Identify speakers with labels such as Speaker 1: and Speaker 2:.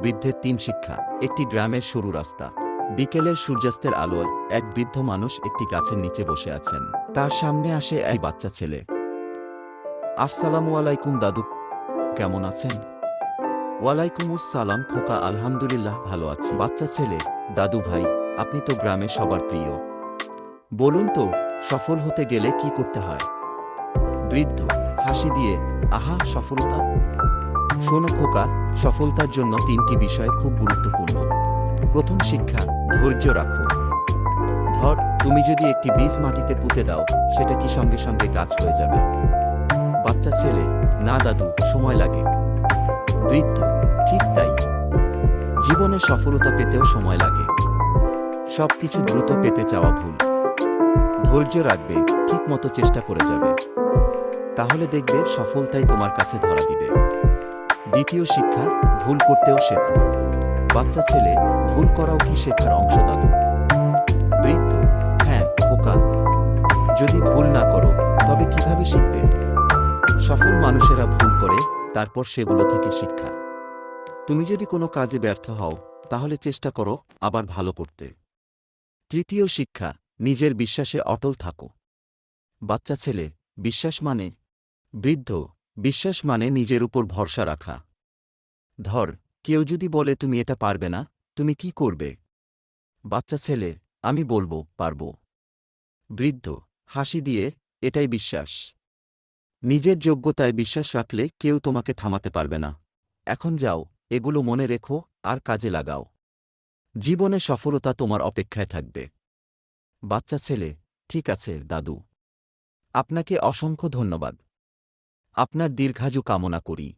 Speaker 1: বৃদ্ধের ৩ শিক্ষা। একটি গ্রামের সরু রাস্তা। বিকেলের সূর্যাস্তের আলোয় এক বৃদ্ধ মানুষ একটি গাছের নিচে বসে আছেন। তার সামনে আসে এক বাচ্চা ছেলে। আসসালামু আলাইকুম দাদু, কেমন আছেন? ওয়ালাইকুমুস সালাম খোকা, আলহামদুলিল্লাহ ভালো আছি। বাচ্চা ছেলে, দাদু ভাই, আপনি তো গ্রামে সবার প্রিয়। বলুন তো, সফল হতে গেলে কি করতে হয়? বৃদ্ধ হাসি দিয়ে, আহা সফলতা। শোনো খোকা, সফলতার জন্য ৩টি বিষয় খুব গুরুত্বপূর্ণ। প্রথম শিক্ষা, ধৈর্য রাখো। ধর, তুমি যদি একটি বীজ মাটিতে পুঁতে দাও, সেটা কি সঙ্গে সঙ্গে গাছ হয়ে যাবে? বাচ্চা ছেলে, না দাদু, সময় লাগে। বৃদ্ধ, ঠিক তাই। জীবনে সফলতা পেতেও সময় লাগে। সবকিছু দ্রুত পেতে চাওয়া ভুল। ধৈর্য রাখবে, ঠিক মতো চেষ্টা করে যাবে, তাহলে দেখবে সফলতাই তোমার কাছে ধরা দিবে। দ্বিতীয় শিক্ষা, ভুল করতেও শেখো। বাচ্চা ছেলে, ভুল করাও কি শেখার অংশ দাদু? বৃদ্ধ, হ্যাঁ খোকা, যদি ভুল না করো তবে কিভাবে শিখবে? সফল মানুষেরা ভুল করে, তারপর সেগুলো থেকে শিক্ষা। তুমি যদি কোনো কাজে ব্যর্থ হও, তাহলে চেষ্টা করো আবার ভালো করতে। তৃতীয় শিক্ষা, নিজের বিশ্বাসে অটল থাকো। বাচ্চা ছেলে, বিশ্বাস মানে? বৃদ্ধ, বিশ্বাস মানে নিজের উপর ভরসা রাখা। ধর, কেউ যদি বলে তুমি এটা পারবে না, তুমি কি করবে? বাচ্চা ছেলে, আমি বলবো পারব। বৃদ্ধ হাসি দিয়ে, এটাই বিশ্বাস। নিজের যোগ্যতায় বিশ্বাস রাখলে কেউ তোমাকে থামাতে পারবে না। এখন যাও, এগুলো মনে রেখো আর কাজে লাগাও। জীবনে সফলতা তোমার অপেক্ষায় থাকবে। বাচ্চা ছেলে, ঠিক আছে দাদু, আপনাকে অসংখ্য ধন্যবাদ। আপনার দীর্ঘায়ু কামনা করি।